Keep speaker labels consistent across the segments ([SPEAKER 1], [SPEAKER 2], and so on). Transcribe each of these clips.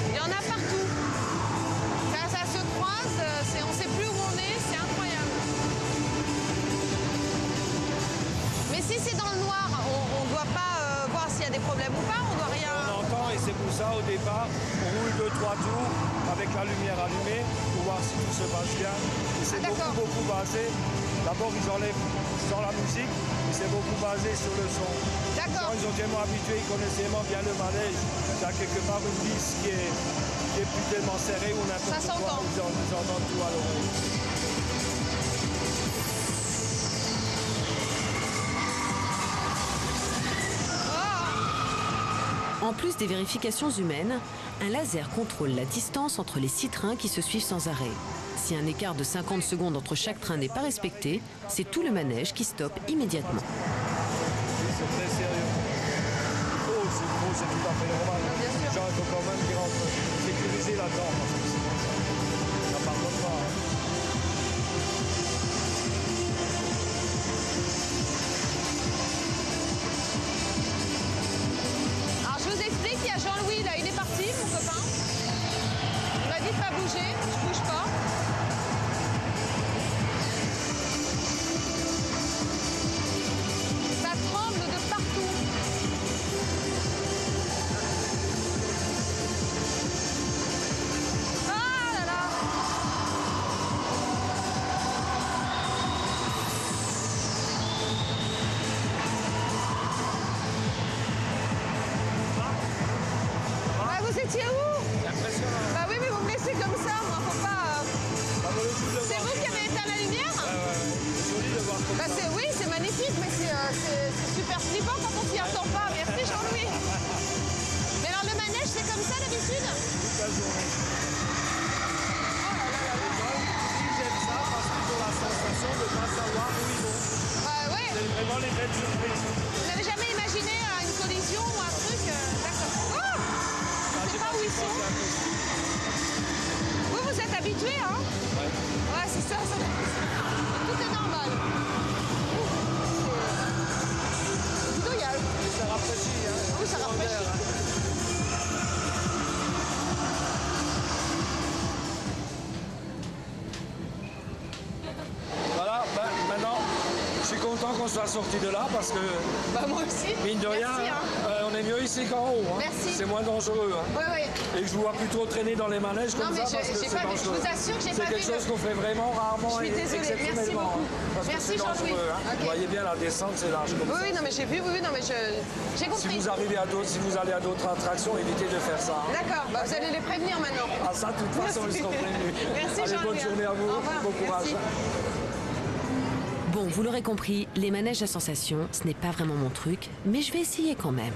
[SPEAKER 1] Il y en a partout. Ça se croise, on ne sait plus où on est, c'est incroyable. Mais si c'est dans le noir, on ne doit pas voir s'il y a des problèmes ou pas, on doit rien...
[SPEAKER 2] On entend et c'est pour ça au départ, on roule 2-3 tours avec la lumière allumée pour voir si tout se passe bien. C'est beaucoup basé. D'abord ils enlèvent dans la musique, mais c'est beaucoup basé sur le son.
[SPEAKER 1] D'accord.
[SPEAKER 2] Ils ont tellement habitué, ils connaissent tellement bien le manège. Il y a quelque part une vis qui est plus tellement serrée ou n'importe quoi. Ils entendent tout à l'oreille.
[SPEAKER 3] En plus des vérifications humaines, un laser contrôle la distance entre les 6 trains qui se suivent sans arrêt. Si un écart de 50 secondes entre chaque train n'est pas respecté, c'est tout le manège qui stoppe immédiatement.
[SPEAKER 2] C'est très sérieux. C'est tout à fait normal.
[SPEAKER 1] Bien sûr.
[SPEAKER 2] Les gens, il faut quand même qu'ils rentrent sécurisés là-dedans. Ça pardonne pas.
[SPEAKER 1] Alors je vous explique, il y a Jean-Louis là, il est parti, mon copain. Il m'a dit de pas bouger, je bouge pas. Ça tremble de partout. Ah là là! Bah, vous étiez où?
[SPEAKER 2] C'est impressionnant.
[SPEAKER 1] Bah oui, mais vous me laissez comme ça, moi, faut pas...
[SPEAKER 2] Ça vaut le coup de le
[SPEAKER 1] C'est
[SPEAKER 2] voir.
[SPEAKER 1] vous qui avez éteint la lumière?
[SPEAKER 2] C'est joli de voir comme
[SPEAKER 1] Bah
[SPEAKER 2] ça.
[SPEAKER 1] oui, c'est magnifique, mais c'est super flippant quand on s'y attend pas. Merci Jean-Louis. Mais alors le manège, c'est comme ça d'habitude?
[SPEAKER 2] Toute la journée. Ils aiment ça parce qu'ils ont la sensation de ne pas savoir où ils vont.
[SPEAKER 1] Ouais.
[SPEAKER 2] C'est vraiment les belles surprises.
[SPEAKER 1] Vous n'avez jamais imaginé une collision ou un truc d'accord. Oh, je sais pas où ils sont. Vous êtes habitué, hein? Ouais, c'est ça. Tout est normal. C'est douillage.
[SPEAKER 2] Ça rafraîchit, hein.
[SPEAKER 1] Oui, ça rafraîchit.
[SPEAKER 2] Voilà, maintenant, je suis content qu'on soit sorti de là parce que,
[SPEAKER 1] Bah moi aussi.
[SPEAKER 2] mine de rien,
[SPEAKER 1] Merci, hein.
[SPEAKER 2] on est mieux ici qu'en haut. Hein.
[SPEAKER 1] Merci.
[SPEAKER 2] C'est moins dangereux. Hein.
[SPEAKER 1] Oui.
[SPEAKER 2] Et que je vous vois plutôt traîner dans les manèges
[SPEAKER 1] Non,
[SPEAKER 2] comme
[SPEAKER 1] mais
[SPEAKER 2] ça parce que
[SPEAKER 1] j'ai
[SPEAKER 2] c'est
[SPEAKER 1] pas vu, je
[SPEAKER 2] dangereux.
[SPEAKER 1] vous assure que j'ai pas
[SPEAKER 2] C'est quelque
[SPEAKER 1] vu
[SPEAKER 2] chose qu'on fait vraiment rarement
[SPEAKER 1] Je suis
[SPEAKER 2] et
[SPEAKER 1] désolée, merci
[SPEAKER 2] exceptionnellement.
[SPEAKER 1] beaucoup.
[SPEAKER 2] Hein, parce
[SPEAKER 1] Merci,
[SPEAKER 2] que c'est
[SPEAKER 1] Jean-Louis.
[SPEAKER 2] dangereux. Hein.
[SPEAKER 1] Ok.
[SPEAKER 2] Vous voyez bien la descente, c'est large comme ça.
[SPEAKER 1] Oui, non, mais j'ai vu, non, mais j'ai
[SPEAKER 2] Si
[SPEAKER 1] compris.
[SPEAKER 2] vous arrivez à d'autres, si vous allez à d'autres attractions, évitez de faire ça. Hein.
[SPEAKER 1] D'accord, bah, vous allez les prévenir maintenant.
[SPEAKER 2] Ah ça, de toute façon, ils seront prévenus.
[SPEAKER 1] Merci,
[SPEAKER 2] Allez, bonne
[SPEAKER 1] Jean-Louis.
[SPEAKER 2] journée à vous.
[SPEAKER 1] Au revoir.
[SPEAKER 2] Bon courage.
[SPEAKER 1] Merci.
[SPEAKER 3] Bon, vous l'aurez compris, les manèges à sensations, ce n'est pas vraiment mon truc, mais je vais essayer quand même.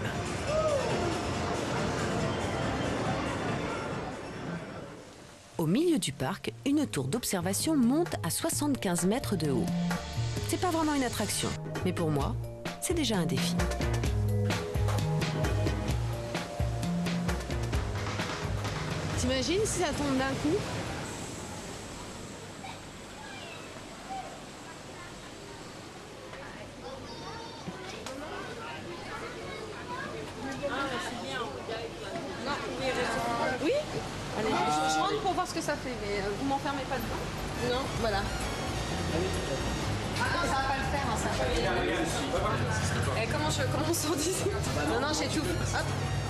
[SPEAKER 3] Au milieu du parc, une tour d'observation monte à 75 mètres de haut. C'est pas vraiment une attraction, mais pour moi, c'est déjà un défi.
[SPEAKER 1] T'imagines si ça tombe d'un coup? Oui? Allez, je rentre pour voir ce que ça fait, mais vous m'enfermez pas dedans? Non, voilà. Ah non, ça va pas le faire, hein, ça. Et comment on sort d'ici? Non, j'étouffe. Hop.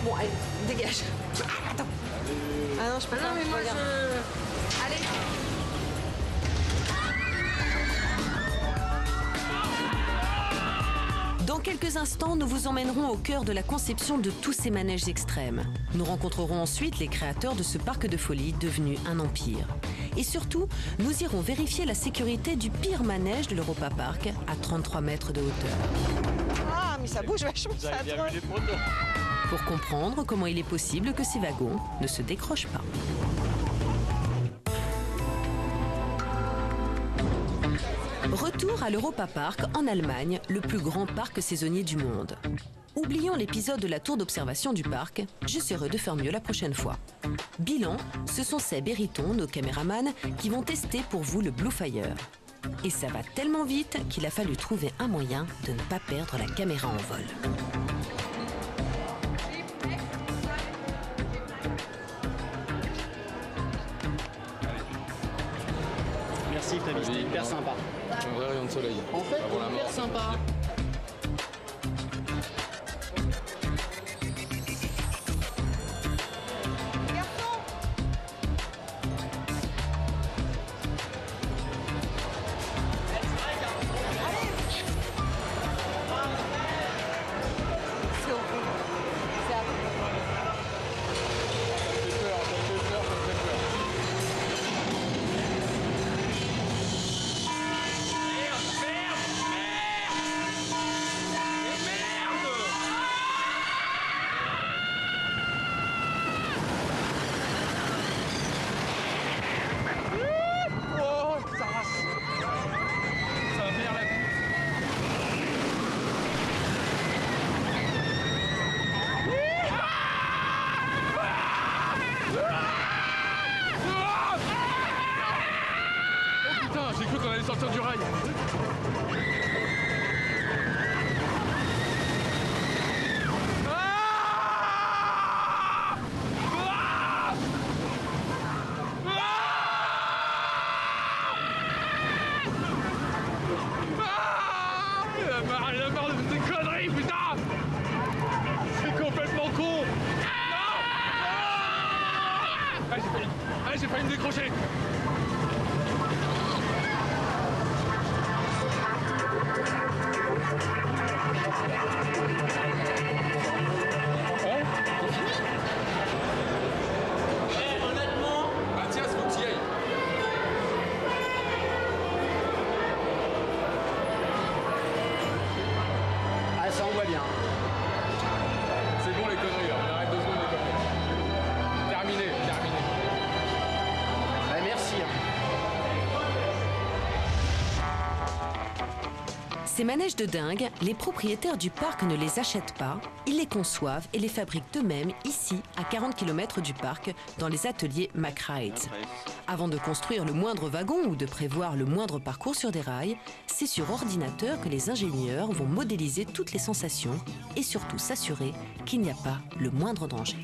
[SPEAKER 1] Bon, allez, dégage. Ah, attends. Ah non, je peux pas. Non, mais moi, Allez.
[SPEAKER 3] Dans quelques instants, nous vous emmènerons au cœur de la conception de tous ces manèges extrêmes. Nous rencontrerons ensuite les créateurs de ce parc de folie devenu un empire. Et surtout, nous irons vérifier la sécurité du pire manège de l'Europa Park à 33 mètres de hauteur.
[SPEAKER 1] Ah, mais ça bouge vachement,
[SPEAKER 2] Vous
[SPEAKER 1] ça.
[SPEAKER 2] avez bien vu les photos.
[SPEAKER 3] Pour comprendre comment il est possible que ces wagons ne se décrochent pas. Retour à l'Europa Park en Allemagne, le plus grand parc saisonnier du monde. Oublions l'épisode de la tour d'observation du parc, j'essaierai de faire mieux la prochaine fois. Bilan, ce sont Seb et Riton, nos caméramans, qui vont tester pour vous le Blue Fire. Et ça va tellement vite qu'il a fallu trouver un moyen de ne pas perdre la caméra en vol.
[SPEAKER 4] Merci Flavie, c'était hyper sympa.
[SPEAKER 5] Un vrai rayon de soleil.
[SPEAKER 4] En fait,
[SPEAKER 5] avant la
[SPEAKER 4] hyper
[SPEAKER 5] mort.
[SPEAKER 4] sympa.
[SPEAKER 5] J'ai cru qu'on allait sortir du rail. Il a marre de ces conneries, putain! C'est complètement con! Non! J'ai failli me décrocher!
[SPEAKER 4] Ah, ça envoie bien.
[SPEAKER 5] C'est bon les conneries, là. On arrête 2 secondes les conneries. Terminé.
[SPEAKER 4] Ouais, merci.
[SPEAKER 3] Ces manèges de dingue, les propriétaires du parc ne les achètent pas, ils les conçoivent et les fabriquent eux-mêmes ici, à 40 km du parc, dans les ateliers MacRides. Avant de construire le moindre wagon ou de prévoir le moindre parcours sur des rails, c'est sur ordinateur que les ingénieurs vont modéliser toutes les sensations et surtout s'assurer qu'il n'y a pas le moindre danger.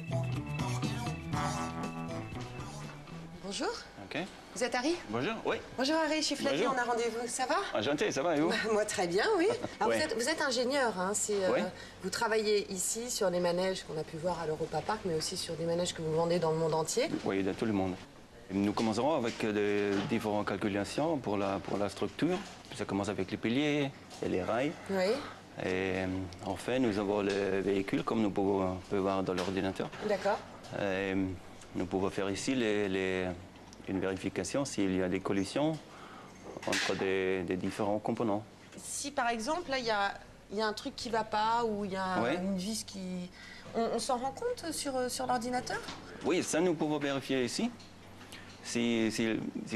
[SPEAKER 1] Bonjour.
[SPEAKER 6] Ok.
[SPEAKER 1] Vous êtes Harry?
[SPEAKER 6] Bonjour, oui.
[SPEAKER 1] Bonjour Harry, je suis Flavie,
[SPEAKER 6] Bonjour.
[SPEAKER 1] on a rendez-vous. Ça va?
[SPEAKER 6] Enchanté, ça va et vous?
[SPEAKER 1] Moi très bien, oui. Alors,
[SPEAKER 6] Ouais.
[SPEAKER 1] vous êtes ingénieur, hein,
[SPEAKER 6] Oui.
[SPEAKER 1] vous travaillez ici sur les manèges qu'on a pu voir à l'Europa Park, mais aussi sur des manèges que vous vendez dans le monde entier.
[SPEAKER 6] Oui, de tout le monde. Nous commencerons avec des différentes calculations pour la structure. Ça commence avec les piliers et les rails.
[SPEAKER 1] Oui,
[SPEAKER 6] Et enfin, nous avons le véhicule, comme nous pouvons voir dans l'ordinateur.
[SPEAKER 1] d'accord.
[SPEAKER 6] Et nous pouvons faire ici une vérification s'il y a des collisions entre des différents composants.
[SPEAKER 1] Si par exemple, là, il y a un truc qui ne va pas ou il y a
[SPEAKER 6] Ouais.
[SPEAKER 1] une vis qui... On s'en rend compte sur l'ordinateur?
[SPEAKER 6] Oui, ça nous pouvons vérifier ici. Si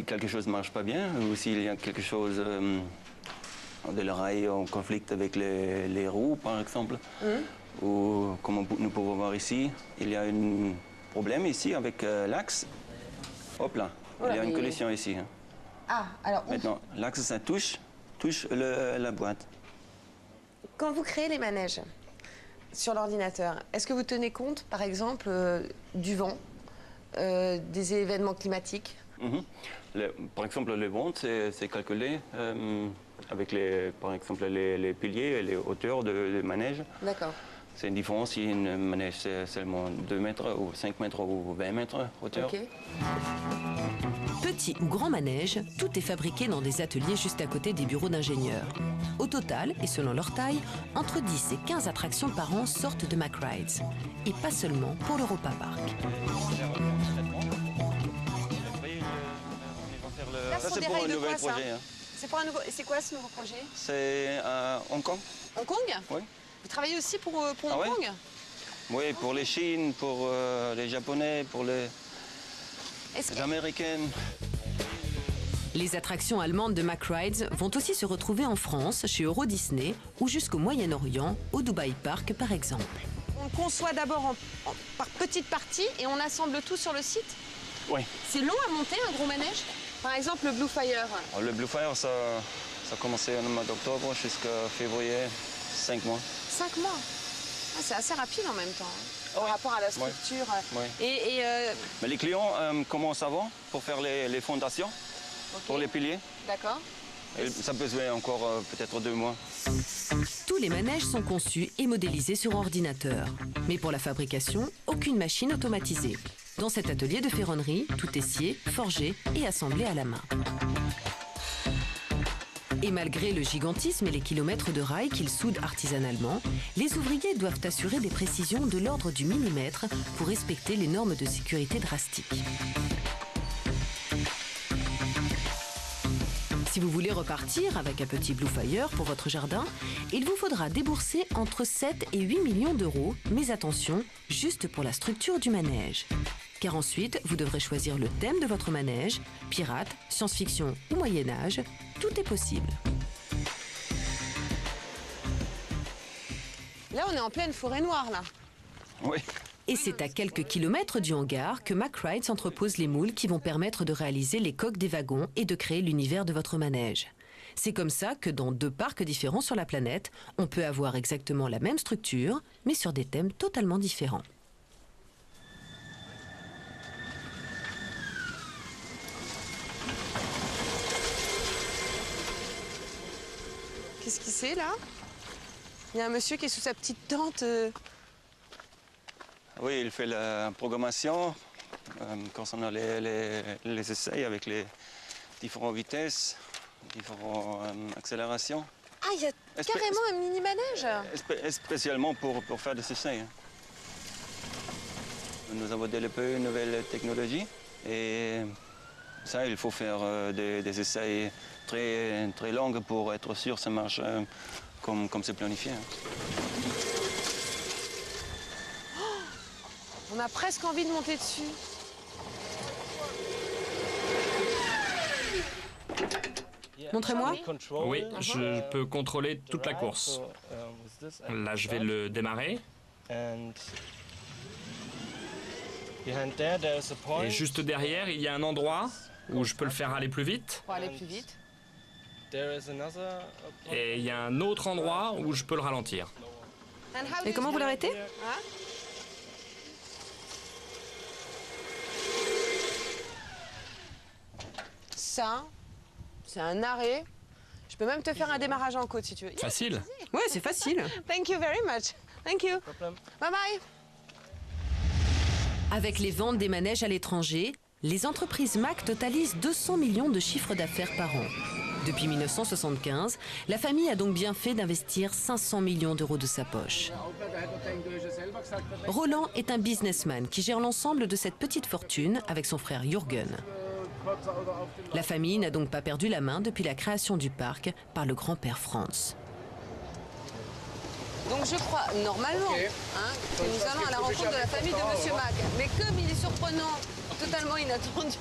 [SPEAKER 6] quelque chose ne marche pas bien ou s'il y a quelque chose de le rail en conflit avec les roues, par exemple. Ou comme nous pouvons voir ici, il y a un problème ici avec l'axe. Hop là, il y a une collision ici. Hein.
[SPEAKER 1] Ah, alors...
[SPEAKER 6] Maintenant, l'axe, ça touche la boîte.
[SPEAKER 1] Quand vous créez les manèges sur l'ordinateur, est-ce que vous tenez compte, par exemple, du vent, des événements climatiques?
[SPEAKER 6] Par exemple, le vent, c'est calculé avec, par exemple, les piliers et les hauteurs de manège.
[SPEAKER 1] D'accord.
[SPEAKER 6] C'est une différence si une manège c'est seulement 2 mètres ou 5 mètres ou 20 mètres hauteur.
[SPEAKER 1] Ok.
[SPEAKER 3] Petit ou grand manège, tout est fabriqué dans des ateliers juste à côté des bureaux d'ingénieurs. Au total, et selon leur taille, entre 10 et 15 attractions par an sortent de MacRides. Et pas seulement pour l'Europa Park.
[SPEAKER 6] Ça, c'est pour un nouvel projet. Hein.
[SPEAKER 1] C'est pour un nouveau... C'est quoi ce nouveau projet?
[SPEAKER 6] C'est à Hong Kong.
[SPEAKER 1] Hong Kong?
[SPEAKER 6] Oui.
[SPEAKER 1] Vous travaillez aussi pour Hong
[SPEAKER 6] ouais?
[SPEAKER 1] Kong?
[SPEAKER 6] Oui, pour les Chines, pour les Japonais, pour les Américaines.
[SPEAKER 3] Les attractions allemandes de MacRides vont aussi se retrouver en France, chez Euro Disney, ou jusqu'au Moyen-Orient, au Dubai Park par exemple.
[SPEAKER 1] On conçoit d'abord par petites parties et on assemble tout sur le site?
[SPEAKER 6] Oui.
[SPEAKER 1] C'est long à monter un gros manège? Par exemple le Blue Fire.
[SPEAKER 6] Le Blue Fire, ça a commencé au mois d'octobre jusqu'à février, 5 mois.
[SPEAKER 1] 5 mois? Ah, c'est assez rapide en même temps, hein, par rapport à la structure.
[SPEAKER 6] Ouais.
[SPEAKER 1] Et
[SPEAKER 6] Mais les clients commencent avant pour faire les fondations. pour les piliers.
[SPEAKER 1] D'accord.
[SPEAKER 6] Et ça peut jouer encore peut-être 2 mois.
[SPEAKER 3] Tous les manèges sont conçus et modélisés sur ordinateur. Mais pour la fabrication, aucune machine automatisée. Dans cet atelier de ferronnerie, tout est scié, forgé et assemblé à la main. Et malgré le gigantisme et les kilomètres de rails qu'ils soudent artisanalement, les ouvriers doivent assurer des précisions de l'ordre du millimètre pour respecter les normes de sécurité drastiques. Si vous voulez repartir avec un petit Blue Fire pour votre jardin, il vous faudra débourser entre 7 et 8 millions d'euros, mais attention, juste pour la structure du manège. Car ensuite, vous devrez choisir le thème de votre manège, pirate, science-fiction ou Moyen-Âge, tout est possible.
[SPEAKER 1] Là, on est en pleine forêt noire, là.
[SPEAKER 6] Oui.
[SPEAKER 3] Et c'est à quelques kilomètres du hangar que McRides entrepose les moules qui vont permettre de réaliser les coques des wagons et de créer l'univers de votre manège. C'est comme ça que dans 2 parcs différents sur la planète, on peut avoir exactement la même structure, mais sur des thèmes totalement différents.
[SPEAKER 1] Qu'est-ce qui c'est, là? Il y a un monsieur qui est sous sa petite tente.
[SPEAKER 6] Oui, il fait la programmation concernant les essais avec les différentes vitesses, différentes accélérations.
[SPEAKER 1] Ah, il y a carrément un mini-manège.
[SPEAKER 6] Spécialement pour faire des essais. Nous avons développé une nouvelle technologie et ça, il faut faire des essais très longs pour être sûr que ça marche comme c'est planifié.
[SPEAKER 1] On a presque envie de monter dessus.
[SPEAKER 3] Montrez-moi.
[SPEAKER 4] Oui, je peux contrôler toute la course. Là, je vais le démarrer. Et juste derrière, il y a un endroit où je peux le faire aller plus vite.
[SPEAKER 1] Pour aller plus vite.
[SPEAKER 4] Et il y a un autre endroit où je peux le ralentir.
[SPEAKER 3] Et comment vous l'arrêtez?
[SPEAKER 1] Ça, c'est un arrêt. Je peux même te faire un démarrage en côte si tu veux.
[SPEAKER 4] Facile.
[SPEAKER 3] Ouais, c'est facile.
[SPEAKER 1] Thank you very much. Thank you. Bye bye.
[SPEAKER 3] Avec les ventes des manèges à l'étranger, les entreprises Mack totalisent 200 millions de chiffres d'affaires par an. Depuis 1975, la famille a donc bien fait d'investir 500 millions d'euros de sa poche. Roland est un businessman qui gère l'ensemble de cette petite fortune avec son frère Jürgen. La famille n'a donc pas perdu la main depuis la création du parc par le grand-père Franz.
[SPEAKER 1] Donc je crois, normalement, que nous allons à la rencontre de la famille de Monsieur Mack. Mais comme il est surprenant, totalement inattendu,